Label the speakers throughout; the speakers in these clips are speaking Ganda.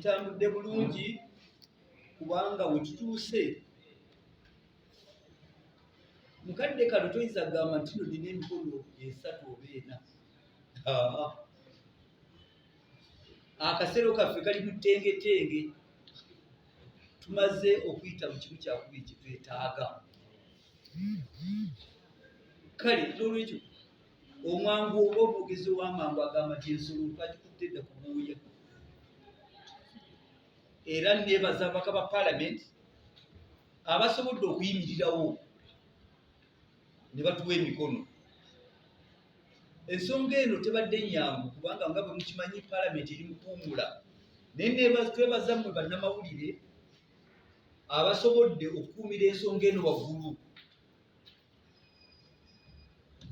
Speaker 1: kitambudde bulungi kubanga we tutuuse mukadde kano toyinza kugamba nti no nina emikono esatu oba ena. Akaseero kaffe kali mu ttengetenge, tumaze okuyita mu kimu kyakubiri kye twetaaga. Kale n'olwekyo omwangu oba omwogezi ow'amangu agamba nti ensolo twagikutte dda ku bwoya. Era neebaza ababaka ba paalamenti abasobodde okuyimirirawo ne batuwa emikono. Ensonga eno tebadde nnyangu kubanga nga bwe mukimanyi paalamenti eri mu kuwummula. Naye twebaza mmwe bannamawulire abasobodde okukuumira ensonga eno waggulu.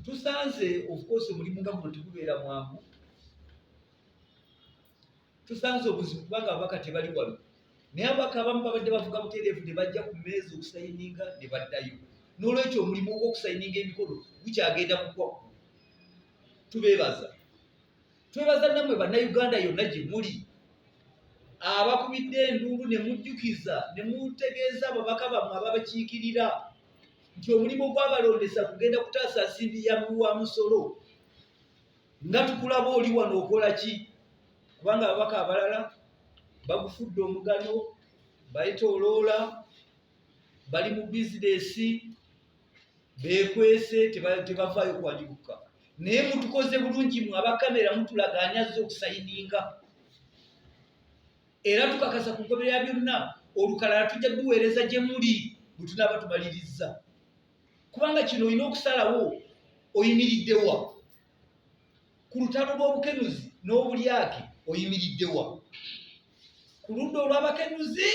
Speaker 1: Tusanze of course omulimu nga guno tegubeera mwangu. Tusanze obuzibu kubanga ababaka tebali wano. Naye ababaka abamu babadde bavuga butereevu ne bajja ku mmeeza okusayininga ne baddayo. N'olwekyo omulimu ogw'okusayininga emikono gukyagenda kugwa. Tubeebaza. Twebaza nammwe bannayuganda yonna gye muli abakubidde enduulu ne mujjukiza ne mutegeeza ababaka bammwe ababakiikirira nti omulimu gw'abalondesa kugenda kutaasa nsimbi ya wa musolo. Nga tukulaba oli wano okola ki? Kubanga ababaka abalala bagufudde omugano, bayetooloola, bali mu bizinesi, beekwese, tebavaayo kwanjuluka. Naye mutukoze bulungi mwe abakamera mutulagaanyazza okusayininga. Era tukakasa ku ngoberera byonna olukalala tujja duweereza gye muli bwe tunaaba tumaliriza. Kubanga kino olina okusalawo oyimiridde wa? Ku lutalo lw'obukenuzi n'obulyake oyimiridde wa? Ku ludda olw'abakenuzi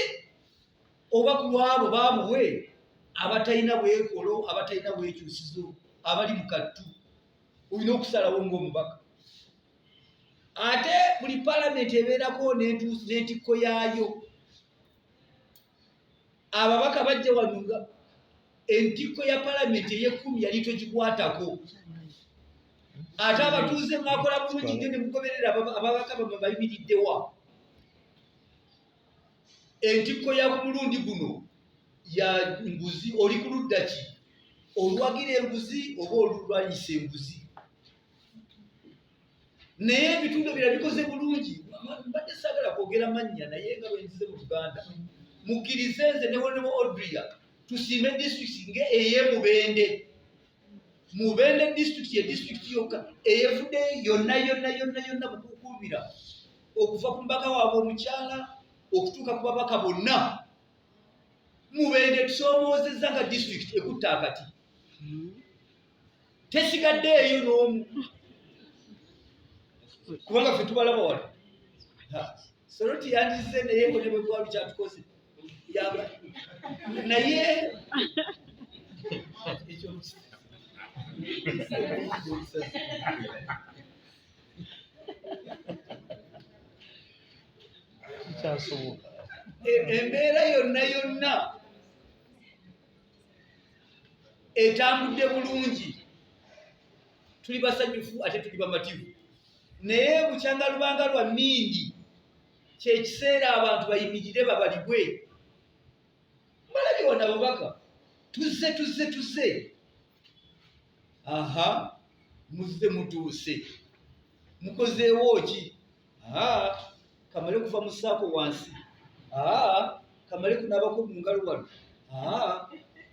Speaker 1: oba ku lwabo baamuwe abatalina bwekolo, abatalina bwekyusizo, abali mu kattu? Olina okusalawo ng'omubaka. Ate buli paalamenti ebeerako n'entikko yaayo. Ababaka bajja wano nga entikko ya paalamenti ey'ekkumi yali togikwatako. Ate abatuuze mwakola bulungi nnyo ne mugoberera ababaka bamwe bayimiridde wa? Entikko ya ku mulundi guno ya nguzi, oli ku ludda ki? Olwagira enguzi oba olulwanyisa enguzi? Naye ebitundu ebirala bikoze bulungi. Mbadde saagala kwogera mannya naye nga bwe nzize mu Luganda. Mukkirize nze ne Honorable Odria tusiime disitulikiti nga ey'Mubende. Mubende disitulikiti ye disitulikiti yokka eyevudde yonna mukukuumira okuva ku mbaka waabwe omukyala okutuuka ku babaka bonna. Mubende tusoomoozezza nga disitulikiti ekutta akati. Tesigadde eyo n'omu. Kubanga ffe tubalaba wano. Soroti yandize naye ngo ne bwe bwali kyatukoze. Naye embeera yonna etambudde bulungi. Tuli basanyufu ate tuli bamativu. Naye bukyanga lubanga lwa mmindi kye kiseera abantu bayimirire babalibwe. Mbalabye wano ababaka tuzze. Aha, muzze mutuuse. Mukozeewo ki? Kamale kuva mu ssaako wansi. Kamale kunaabako mu ngalo wano.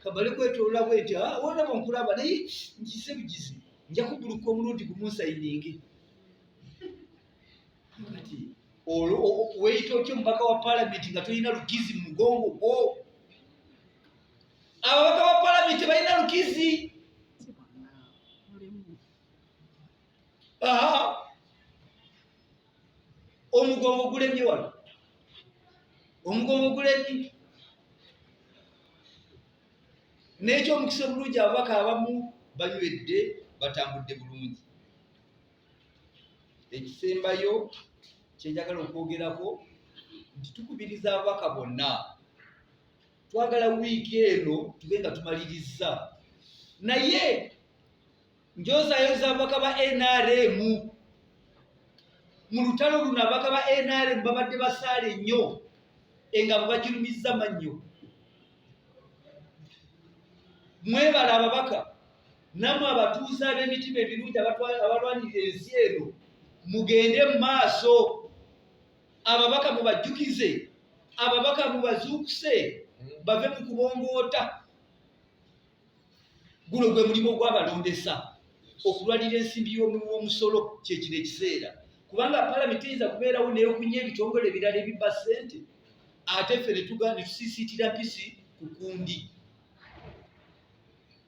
Speaker 1: Kamale kwetoolola bwenti. Wonna bonkulaba naye nkise bugizi. Nja kuguluka omulundi gumu nsayininge. Kati weeyita otya omubaka wa paalamenti nga tolina lukizi mu mugongo gwo? Ababaka ba paalamenti balina lukizi. Omugongo gulemye wano. Omugongo gulemye. N'ekyomukisa omulungi ababaka abamu banywedde batambudde bulungi. Ekisembayo kyenjagala okwogerako nti tukubiriza ababaka bonna. Twagala wiiki eno tube nga tumaliriza. Naye njozaayoza ababaka ba NRM mu lutalo luno abaka ba NRM babadde basaale nnyo engabo bagirumizza mannyo. Mwebala ababaka namwe abatuuze ab'emitima ebirungi abalwanirira ensi eno mugende mu maaso. Ababaka mubajjukize, ababaka mubazuukuse bave mu kubongoota. Guno gwe mulimu ogwabalondesa okulwanira ensimbi y'omusolo kyekino ekiseera, kubanga palamenti eyinza kubeerawo neyokunya ebitongole ebirala ebibba ssente ate ffe ne tusiisiitira mpisi ku kundi.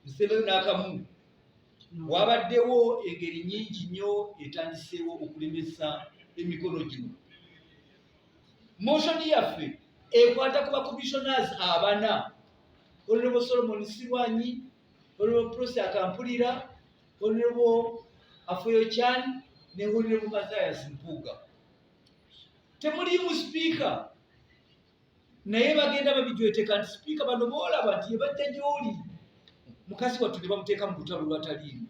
Speaker 1: Nsebeyo n'akamu wabaddewo engeri nnyingi nnyo etandiseewo okulemesa emikono gino. Motion yaffe ekwata ku bakomissionazi 4: Honorable Solomon Sirwanyi, Honorable Prosi Akampulira, Honorable Afoyo Chan ne Honorable Mathias Mpuuga. Temuliimu sipiika naye bagenda babijweteka nti sipiika bano boolaba nti yebajja gy'oli mukazi wattu ne bamuteeka mu lutalo lwataliimu.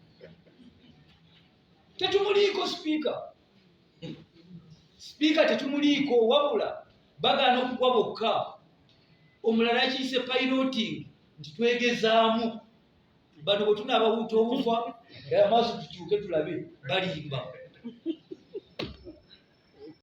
Speaker 1: Tetumuliiko sipiika. Sipiika tetumuliiko, wabula bagaana okugwa bokka. Omulala yakiyise piloting nti twegezaamu. Bano bwe tunaabawuuta obufa amaaso tukyuke tulabe balimba.